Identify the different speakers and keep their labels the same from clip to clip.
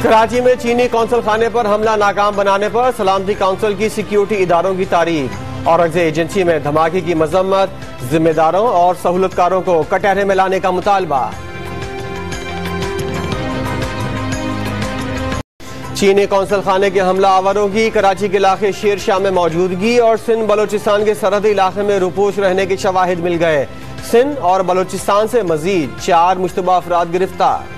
Speaker 1: कराची में चीनी कौंसल खाने पर हमला नाकाम बनाने पर सलामती काउंसिल की सिक्योरिटी इदारों की तारीफ। औरंगजेब एजेंसी में धमाके की मजम्मत, जिम्मेदारों और सहूलतकारों को कटहरे में लाने का मुतालबा। चीनी कौंसल खाने के हमला आवरों की कराची के इलाके शेर शाह में मौजूदगी और सिंध बलोचिस्तान के सरहदी इलाके में रुपोश रहने के शवाहिद मिल गए। सिंध और बलोचिस्तान से मजीद 4 मुश्तबा अफराद गिरफ्तार।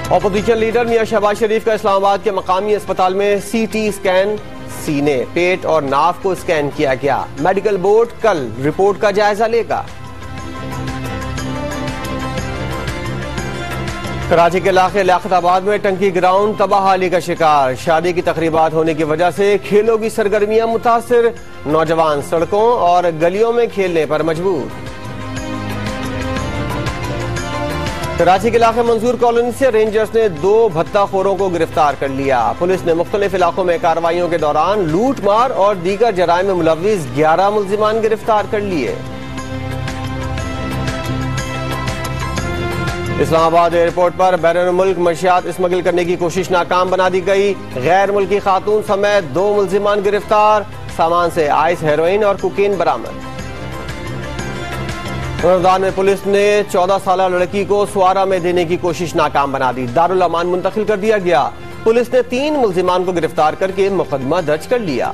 Speaker 1: अपोजिशन लीडर मियां शहबाज शरीफ का इस्लामाबाद के मकामी अस्पताल में सीटी स्कैन, सीने, पेट और नाफ को स्कैन किया गया। मेडिकल बोर्ड कल रिपोर्ट का जायजा लेगा। कराची के इलाके लियाकताबाद में टंकी ग्राउंड तबाहाली का शिकार। शादी की तकरीबात होने की वजह से खेलों की सरगर्मियां मुतासिर, नौजवान सड़कों और गलियों में खेलने पर मजबूर। कराची के इलाके मंजूर कॉलोनी से रेंजर्स ने 2 भत्ताखोरों को गिरफ्तार कर लिया। पुलिस ने मुख्तलिफ इलाकों में कार्रवाइयों के दौरान लूट मार और दीगर जराइम में मुलव्विस 11 मुल्जिमान गिरफ्तार कर लिए। इस्लामाबाद एयरपोर्ट पर बैरून मुल्क मंशियात स्मगल करने की कोशिश नाकाम बना दी गई। गैर मुल्की खातून समेत 2 मुल्जिमान गिरफ्तार। सामान से आइस, हेरोइन और कोकीन बरामद। रमजान में पुलिस ने 14 साल लड़की को सुआरा में देने की कोशिश नाकाम बना दी। दारुल अमान मुंतकिल कर दिया गया। पुलिस ने 3 मुल्जिमान को गिरफ्तार करके मुकदमा दर्ज कर लिया।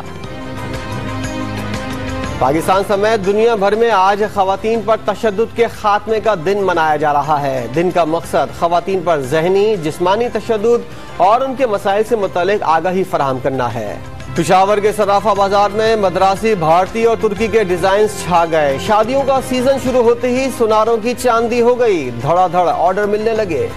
Speaker 1: पाकिस्तान समेत दुनिया भर में आज खवातीन पर तशद्दुद के खात्मे का दिन मनाया जा रहा है। दिन का मकसद खवातीन पर ज़हनी, जिस्मानी तशद्दुद और उनके मसाइल से मुतल्लिक आगाही फराहम करना है। पिशावर के सराफा बाजार में मद्रासी, भारतीय और तुर्की के डिजाइन छा गए। शादियों का सीजन शुरू होते ही सुनारों की चांदी हो गई। धड़ाधड़ ऑर्डर मिलने लगे।